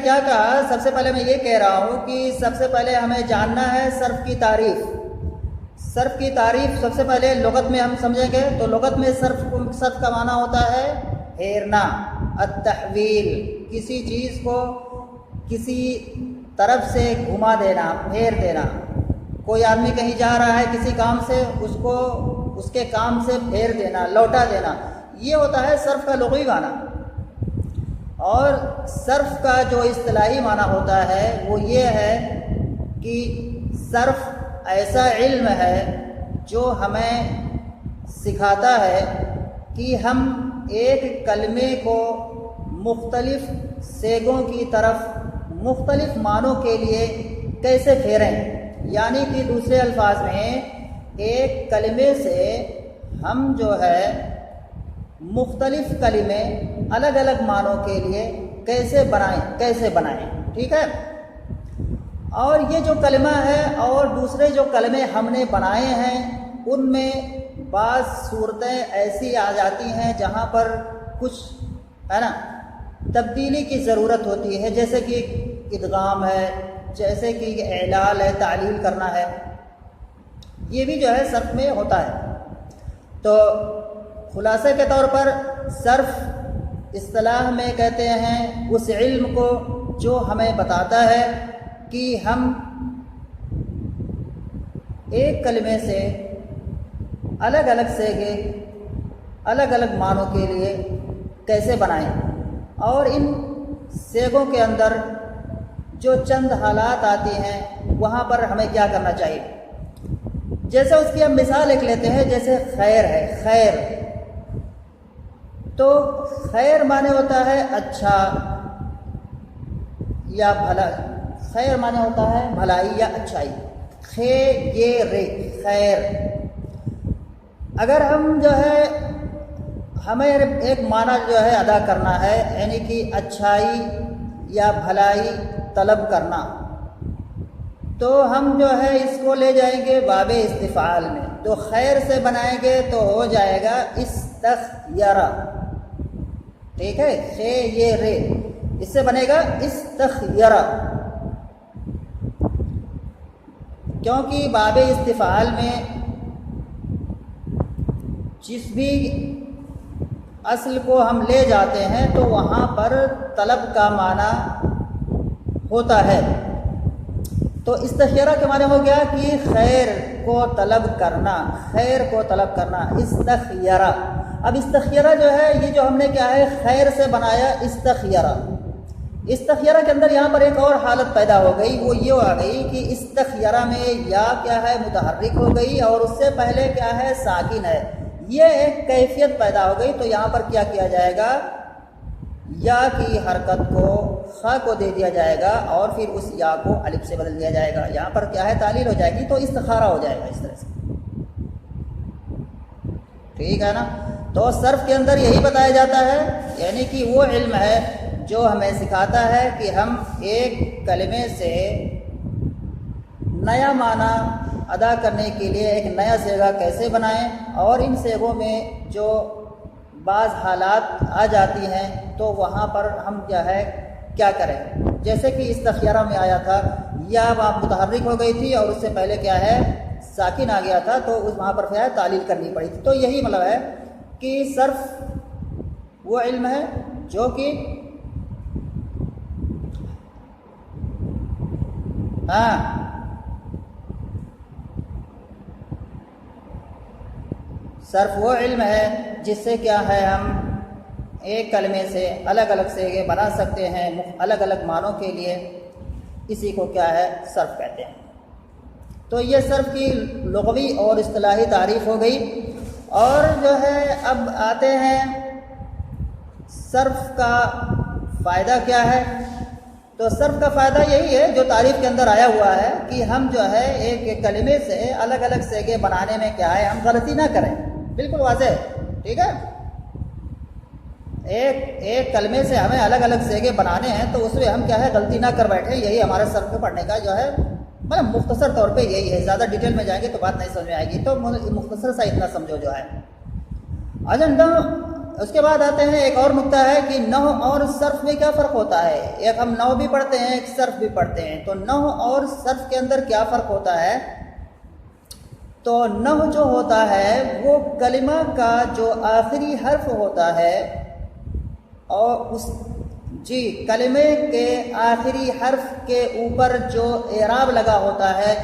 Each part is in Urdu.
کیا کہا؟ سب سے پہلے میں یہ کہہ رہا ہوں کہ سب سے پہلے ہمیں جاننا ہے صرف کی تعریف. صرف کی تعریف سب سے پہلے لغت میں ہم سمجھیں گے تو لغت میں صرف کا معنی ہوتا ہے پھیرنا، التحویل، کسی چیز کو کسی طرف سے گھما دینا، پھیر دینا. کوئی آدمی کہیں جا رہا ہے کسی کام سے، اس کو اس کے کام سے پھیر دینا، لوٹا دینا، یہ ہوتا ہے صرف کا لغوی معنی. اور صرف کا جو اصطلاحی معنی ہوتا ہے وہ یہ ہے کہ صرف ایسا علم ہے جو ہمیں سکھاتا ہے کہ ہم ایک کلمے کو مختلف صیغوں کی طرف مختلف معنوں کے لیے کیسے پھیریں. یعنی کہ دوسرے الفاظ میں ایک کلمے سے ہم جو ہے مختلف کلمے الگ الگ معنوں کے لیے کیسے بنائیں. ٹھیک ہے. اور یہ جو کلمہ ہے اور دوسرے جو کلمے ہم نے بنائے ہیں ان میں بعض صورتیں ایسی آ جاتی ہیں جہاں پر کچھ ہے نا تبدیلی کی ضرورت ہوتی ہے، جیسے کہ ادغام ہے، جیسے کہ اعلال ہے، تعلیل کرنا ہے. یہ بھی جو ہے صرف میں ہوتا ہے. تو خلاصے کے طور پر صرف اصطلاح میں کہتے ہیں اس علم کو جو ہمیں بتاتا ہے کہ ہم ایک کلمے سے الگ الگ صیغے الگ الگ معنوں کے لیے کیسے بنائیں، اور ان صیغوں کے اندر جو چند حالات آتی ہیں وہاں پر ہمیں کیا کرنا چاہیے. جیسے اس کی ہم مثال ایک لیتے ہیں، جیسے خیر ہے. خیر تو خیر معنی ہوتا ہے اچھا یا بھلا. خیر معنی ہوتا ہے بھلائی یا اچھائی. خیر. اگر ہم جو ہے ہمیں ایک معنی جو ہے ادا کرنا ہے، یعنی کہ اچھائی یا بھلائی طلب کرنا، تو ہم جو ہے اس کو لے جائیں گے باب استفعال میں. تو خیر سے بنائیں گے تو ہو جائے گا استخیرہ. ٹھیک ہے. اس سے بنے گا استخیرہ، کیونکہ باب استفعال میں جس بھی اصل کو ہم لے جاتے ہیں تو وہاں پر طلب کا معنی ہوتا ہے. تو استخیرہ کے معنی ہو گیا کہ خیر کو طلب کرنا. خیر کو طلب کرنا استخیرہ. اب استخیرہ جو ہے یہ جو ہم نے کیا ہے خیر سے بنایا استخیرہ. استخیرہ کے اندر یہاں پر ایک اور حالت پیدا ہو گئی، وہ یہ آ گئی کہ استخیرہ میں یا کیا ہے متحرک ہو گئی اور اس سے پہلے کیا ہے ساکن ہے. یہ ایک کیفیت پیدا ہو گئی. تو یہاں پر کیا کیا جائے گا، یا کی حرکت کو خا کو دے دیا جائے گا اور پھر اس یا کو الف سے بدل دیا جائے گا. یہاں پر کیا ہے تعلیل ہو جائے گی، تو استخارہ ہو جائے گا اس طرح سے. ٹھیک ہے نا. تو صرف کے اندر یہی بتایا جاتا ہے، یعنی کہ وہ علم ہے جو ہمیں سکھاتا ہے کہ ہم ایک کلمے سے نیا معنی ادا کرنے کے لیے ایک نیا صیغہ کیسے بنائیں، اور ان صیغوں میں جو بعض حالات آ جاتی ہیں تو وہاں پر ہم کیا ہے کیا کریں. جیسے کہ استخیرہ میں آیا تھا یا وہاں متحرک ہو گئی تھی اور اس سے پہلے کیا ہے ساکن آ گیا تھا، تو اس وہاں پر کیا ہے تعلیل کرنی پڑی تھی. تو یہی مطلب ہے کہ صرف وہ علم ہے جو کہ صرف وہ علم ہے جس سے کیا ہے ہم ایک کلمے سے الگ الگ صیغے بنا سکتے ہیں الگ الگ معنوں کے لیے. اسی کو کیا ہے صرف کہتے ہیں. تو یہ صرف کی لغوی اور اصطلاحی تعریف ہو گئی. اور جو ہے اب آتے ہیں صرف کا فائدہ کیا ہے. تو صرف کا فائدہ یہی ہے جو تعریف کے اندر آیا ہوا ہے کہ ہم جو ہے ایک کلمے سے الگ الگ صیغے بنانے میں کیا ہے ہم غلطی نہ کریں. بالکل واضح ہے. ٹھیک ہے. ایک کلمے سے ہمیں الگ الگ صیغے بنانے ہیں تو اس میں ہم کیا ہے غلطی نہ کر بیٹھے. یہی ہمارے صرف کو پڑھنے کا جو ہے مطلب مختصر طور پہ یہی ہے. زیادہ ڈیٹیل میں جائیں گے تو بات نہیں سمجھ میں آئے گی. تو مختصر سا اتنا سمجھو جو ہے. اجنڈا اس کے بعد آتے ہیں ایک اور نقطہ ہے کہ نحو اور صرف میں کیا فرق ہوتا ہے. ایک ہم نحو بھی پڑھتے ہیں، ایک صرف بھی پڑھتے ہیں. تو نحو اور صرف کے اندر کیا فرق ہوتا ہے؟ تو نحو جو ہوتا ہے وہ کلمہ کا جو آخری حرف ہوتا ہے اور کلمے کے آخری حرف کے اوپر جو اعراب لگا ہوتا ہے،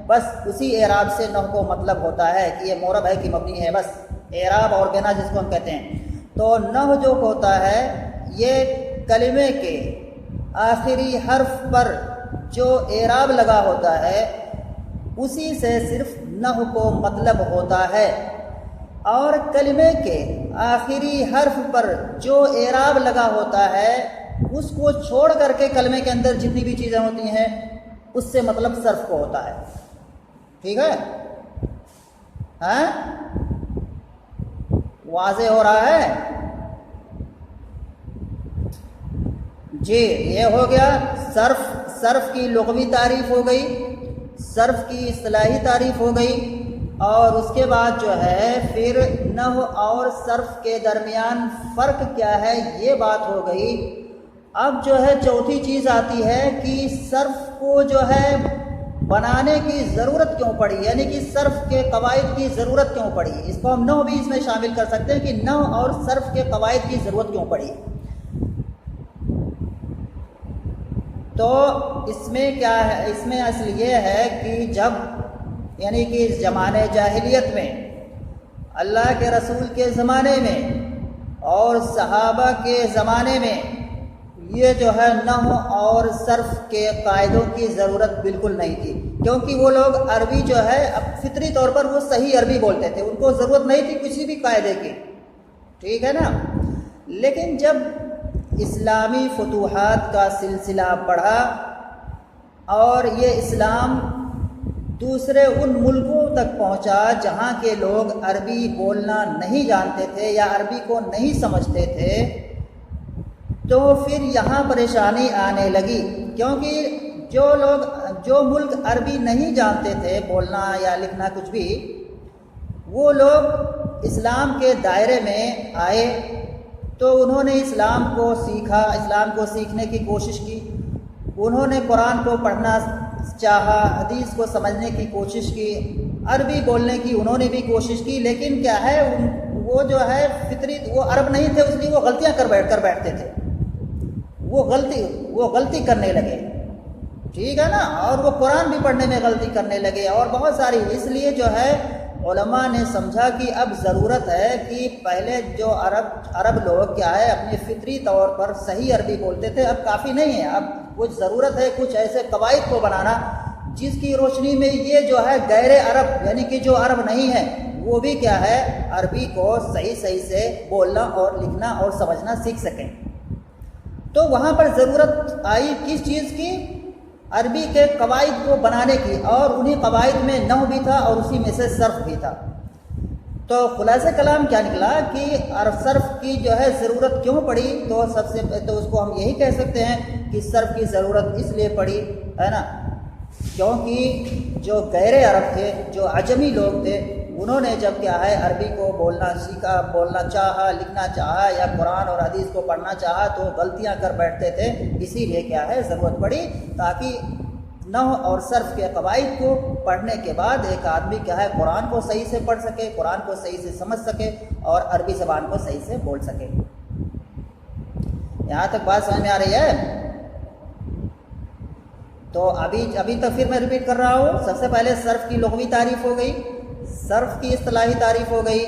بس اسی اعراب سے نحو کو مطلب ہوتا ہے کہ یہ معرب ہے کہ مبنی ہے. بس اعراب اور بنا جس کو ہم کہتے ہیں. تو نحو جو ہوتا ہے یہ کلمے کے آخری حرف پر جو اعراب لگا ہوتا ہے اسی سے صرف نحو کو مطلب ہوتا ہے، اور کلمے کے آخری حرف پر جو اعراب لگا ہوتا ہے اس کو چھوڑ کر کے کلمے کے اندر جتنی بھی چیزیں ہوتی ہیں اس سے مطلب صرف کو ہوتا ہے. ٹھیک ہے؟ ہاں واضح ہو رہا ہے؟ جی یہ ہو گیا صرف کی لغوی تعریف ہو گئی، صرف کی اصطلاحی تعریف ہو گئی، اور اس کے بعد جو ہے پھر نحو اور صرف کے درمیان فرق کیا ہے یہ بات ہو گئی. اب جو ہے چوتھی چیز آتی ہے کہ صرف کو جو ہے بنانے کی ضرورت کیوں پڑی، یعنی کہ صرف کے قواعد کی ضرورت کیوں پڑی. اس کو ہم نحو بھی اس میں شامل کر سکتے ہیں کہ نحو اور صرف کے قواعد کی ضرورت کیوں پڑی. تو اس میں کیا ہے، اس میں اصل یہ ہے کہ جب یعنی کہ زمانے جاہلیت میں، اللہ کے رسول کے زمانے میں اور صحابہ کے زمانے میں یہ جو ہے نحو اور صرف کے قاعدوں کی ضرورت بالکل نہیں تھی، کیونکہ وہ لوگ عربی جو ہے اب فطری طور پر وہ صحیح عربی بولتے تھے، ان کو ضرورت نہیں تھی کسی بھی قاعدے کی. ٹھیک ہے نا؟ لیکن جب اسلامی فتوحات کا سلسلہ بڑھا اور یہ اسلام دوسرے ان ملکوں تک پہنچا جہاں کے لوگ عربی بولنا نہیں جانتے تھے یا عربی کو نہیں سمجھتے تھے، تو پھر یہاں پریشانی آنے لگی. کیونکہ جو ملک عربی نہیں جانتے تھے بولنا یا لکھنا کچھ بھی، وہ لوگ اسلام کے دائرے میں آئے تو انہوں نے اسلام کو سیکھا، اسلام کو سیکھنے کی کوشش کی، انہوں نے قرآن کو پڑھنا چاہا، حدیث کو سمجھنے کی کوشش کی، عربی بولنے کی انہوں نے بھی کوشش کی. لیکن کیا ہے وہ جو ہے فطری وہ عرب نہیں تھے، اس لیے وہ غلطیاں کر بیٹھتے تھے، وہ غلطی کرنے لگے. ٹھیک ہے نا؟ اور وہ قرآن بھی پڑھنے میں غلطی کرنے لگے اور بہت ساری. اس لیے جو ہے علماء نے سمجھا کہ اب ضرورت ہے کہ پہلے جو عرب لوگ کیا ہے اپنے فطری طور پر صحیح عربی بولتے تھے، اب کافی نہیں ہے، اب کچھ ضرورت ہے کچھ ایسے قواعد کو بنانا جس کی روشنی میں یہ جو ہے غیر عرب یعنی کہ جو عرب نہیں ہے وہ بھی کیا ہے عربی کو صحیح سے بولنا اور لکھنا اور سمجھنا سیکھ سکیں. تو وہاں پر ضرورت آئی کس چیز کی؟ عربی کے قواعد کو بنانے کی، اور انہی قواعد میں نحو بھی تھا اور اسی میں سے صرف بھی تھا. تو خلاصہ کلام کیا نکلا کہ صرف کی جو ہے ضرورت کیوں پڑی؟ تو اس کو ہم یہی کہہ سکتے ہیں کہ صرف کی ضرورت اس لیے پڑی ہے نا، کیونکہ جو غیر عرب تھے، جو عجمی لوگ تھے، انہوں نے جب کیا ہے عربی کو بولنا سیکھا، بولنا چاہا، لکھنا چاہا یا قرآن اور حدیث کو پڑھنا چاہا تو غلطیاں کر بیٹھتے تھے. اسی لیے کیا ہے ضرورت پڑی تاکہ نحو اور صرف کے قواعد کو پڑھنے کے بعد ایک آدمی کیا ہے قرآن کو صحیح سے پڑھ سکے، قرآن کو صحیح سے سمجھ سکے اور عربی زبان کو صحیح سے بول سکے. یہاں تک بات سمجھ میں آ رہی ہے؟ تو ابھی تک پھر میں ریپیٹ کر رہا ہوں. سب سے پہلے صرف کی لغوی تعریف ہو گئی، صرف کی اصطلاحی تعریف ہو گئی،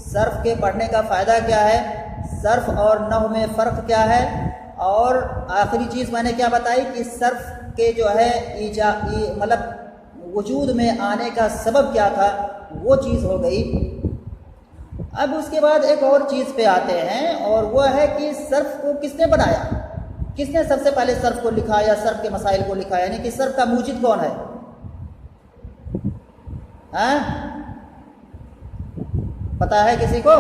صرف کے پڑھنے کا فائدہ کیا ہے، صرف اور نحو میں فرق کیا ہے، اور آخری چیز میں نے کیا بتائی کہ صرف کے جو ہے مطلب وجود میں آنے کا سبب کیا تھا، وہ چیز ہو گئی. اب اس کے بعد ایک اور چیز پہ آتے ہیں اور وہ ہے کہ صرف کو کس نے بنایا، کس نے سب سے پہلے صرف کو لکھا یا صرف کے مسائل کو لکھا، یعنی کہ صرف کا موجد کون ہے؟ پتہ ہے کسی کو؟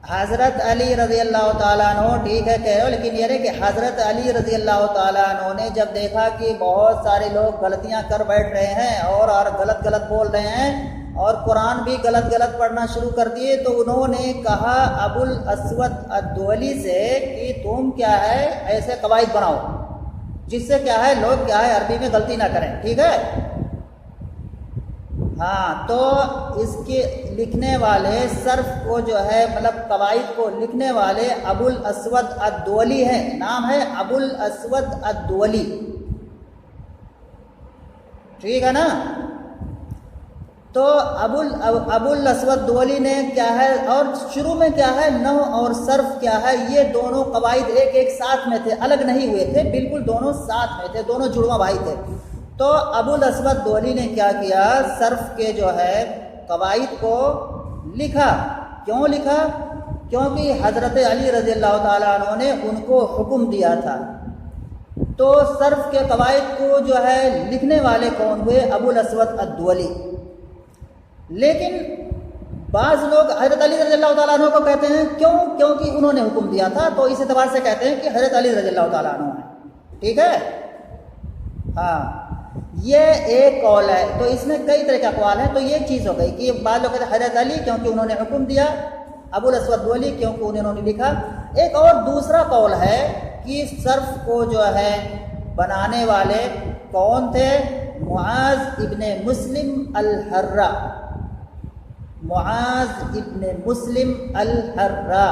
حضرت علی رضی اللہ تعالیٰ عنہ. ٹھیک ہے کہہ رہے، لیکن یہ ہے کہ حضرت علی رضی اللہ تعالیٰ عنہ نے جب دیکھا کہ بہت سارے لوگ غلطیاں کر بیٹھ رہے ہیں اور غلط بول رہے ہیں اور قرآن بھی غلط غلط پڑھنا شروع کر دیے، تو انہوں نے کہا ابو الاسود الدولی سے کہ تم کیا ہے ایسے قواعد بناؤ جس سے کیا ہے لوگ کیا ہے عربی میں غلطی نہ کریں، ٹھیک ہے؟ ہاں، تو اس کے لکھنے والے صرف کو جو ہے مطلب قواعد کو لکھنے والے ابو الاسود الدولی ہیں، نام ہے ابو الاسود الدولی، ٹھیک ہے نا؟ تو ابو الاسود دولی نے کیا ہے، اور شروع میں کیا ہے نحو اور صرف کیا ہے یہ دونوں قواعد ایک ساتھ میں تھے، الگ نہیں ہوئے تھے، بالکل دونوں ساتھ میں تھے، دونوں جڑواں بھائی تھے۔ تو ابو الاسود دولی نے کیا کیا، صرف کے جو ہے قواعد کو لکھا۔ کیوں لکھا؟ کیونکہ حضرت علی رضی اللہ تعالیٰ عنہ نے ان کو حکم دیا تھا۔ تو صرف کے قواعد کو جو ہے لکھنے والے کون ہوئے؟ ابو الاسود الدولی۔ لیکن بعض لوگ حضرت علی رضی اللہ تعالیٰ عنہ کو کہتے ہیں، کیونکہ انہوں نے حکم دیا تھا، تو اس اعتبار سے کہتے ہیں کہ حضرت علی رضی اللہ تعالیٰ عنہ ہے، ٹھیک ہے؟ ہاں، یہ ایک قول ہے۔ تو اس میں کئی طرح کے اقوال ہیں، تو یہ ایک چیز ہو گئی کہ بعض لوگ کہتے ہیں حضرت علی کیونکہ انہوں نے حکم دیا، ابو الاسود دولی کیونکہ انہوں نے لکھا۔ ایک اور دوسرا قول ہے کہ صرف کو جو ہے بنانے والے کون تھے؟ معاذ ابن مسلم الحرہ، معاذ ابن مسلم الحرہ،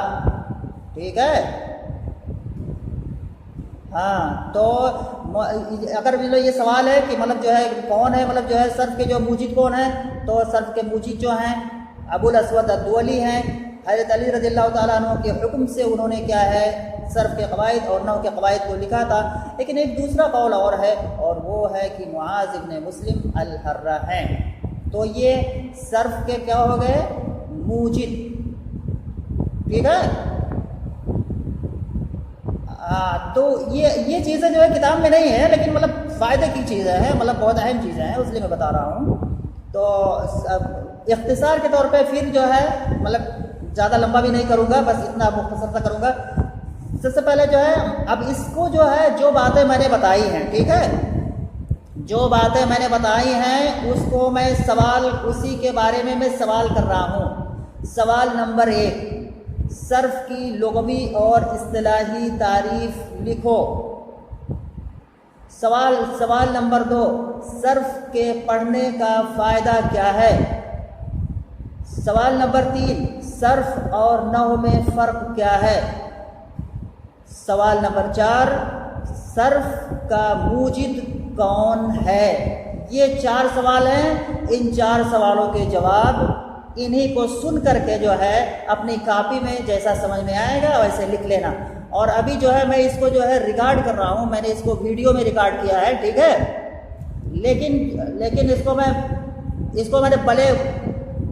ٹھیک ہے؟ ہاں، تو اگر یہ سوال ہے کہ مطلب جو ہے کون ہے، مطلب جو ہے صرف کے جو موجد کون ہیں، تو صرف کے موجد جو ہیں ابو الاسود الدولی ہیں۔ حضرت علی رضی اللہ تعالیٰ عنہ کے حکم سے انہوں نے کیا ہے صرف کے قواعد اور نحو کے قواعد کو لکھا تھا۔ لیکن ایک دوسرا قول اور ہے، اور وہ ہے کہ معاذ ابن مسلم الحرہ ہیں۔ تو یہ صرف کے کیا ہو گئے؟ موجد، ٹھیک ہے؟ تو یہ چیزیں جو ہے کتاب میں نہیں ہے، لیکن مطلب فائدے کی چیزیں ہیں، مطلب بہت اہم چیزیں ہیں، اس لیے میں بتا رہا ہوں۔ تو اختصار کے طور پہ پھر جو ہے مطلب زیادہ لمبا بھی نہیں کروں گا، بس اتنا مختصر سا کروں گا۔ سب سے پہلے جو ہے اب اس کو جو ہے جو باتیں میں نے بتائی ہیں، ٹھیک ہے، جو باتیں میں نے بتائی ہیں اس کو میں سوال اسی کے بارے میں سوال کر رہا ہوں۔ سوال نمبر 1، صرف کی لغوی اور اصطلاحی تعریف لکھو۔ سوال نمبر 2، صرف کے پڑھنے کا فائدہ کیا ہے؟ سوال نمبر 3، صرف اور نحو میں فرق کیا ہے؟ سوال نمبر 4، صرف کا موجد کون ہے؟ یہ 4 سوال ہیں۔ ان 4 سوالوں کے جواب انہی کو سن کر کے جو ہے اپنی کاپی میں جیسا سمجھ میں آئے گا ویسے لکھ لینا۔ اور ابھی جو ہے میں اس کو جو ہے ریکارڈ کر رہا ہوں، میں نے اس کو ویڈیو میں ریکارڈ کیا ہے، ٹھیک ہے؟ لیکن اس کو میں نے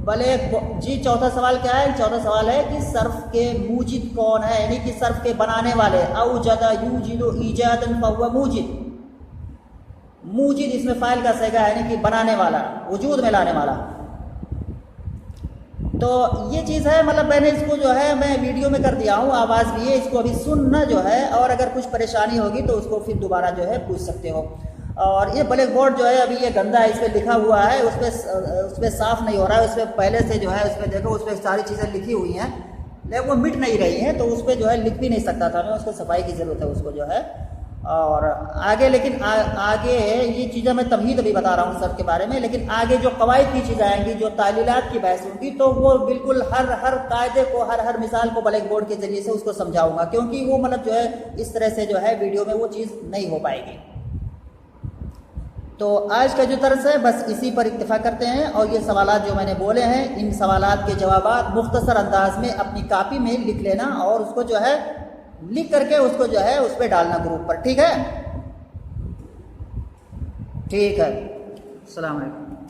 بلے جی چوتھا سوال کیا ہے؟ چوتھا سوال ہے کہ صرف کے موجد کون ہے، یعنی کہ صرف کے بنانے والے۔ اوجد یوجد ایجادا فهو موجد، موجد اس میں فاعل کا صیغہ ہے، یعنی کہ بنانے والا، وجود میں لانے والا۔ تو یہ چیز ہے، مطلب میں نے اس کو جو ہے میں ویڈیو میں کر دیا ہوں، آواز بھی ہے، اس کو ابھی سننا جو ہے، اور اگر کچھ پریشانی ہوگی تو اس کو پھر دوبارہ جو ہے پوچھ سکتے ہو۔ اور یہ بلیک بورڈ جو ہے ابھی یہ گندا ہے، اس پہ لکھا ہوا ہے، اس پہ صاف نہیں ہو رہا ہے، اس پہ پہلے سے جو ہے اس پہ دیکھو اس پہ ساری چیزیں لکھی ہوئی ہیں، لیکن وہ مٹ نہیں رہی ہیں، تو اس پہ جو ہے لکھ بھی نہیں سکتا تھا میں، اس کو صفائی کی ضرورت ہے اس کو جو ہے۔ اور آگے لیکن آگے یہ چیزیں میں تمہید ابھی بتا رہا ہوں سب کے بارے میں، لیکن آگے جو قواعد کی چیزیں آئیں گی، جو تعلیلات کی بحث ہوگی، تو وہ بالکل ہر قاعدے کو ہر مثال کو بلیک بورڈ کے ذریعے سے اس کو سمجھاؤں گا، کیونکہ وہ مطلب جو ہے اس طرح سے جو ہے ویڈیو میں وہ چیز نہیں ہو پائے گی۔ تو آج کا جو درس ہے بس اسی پر اکتفا کرتے ہیں، اور یہ سوالات جو میں نے بولے ہیں ان سوالات کے جوابات مختصر انداز میں اپنی کاپی میں لکھ لینا، اور اس کو جو ہے لکھ کر کے اس کو جو ہے اس پہ ڈالنا گروپ پر، ٹھیک ہے؟ ٹھیک ہے، السلام علیکم۔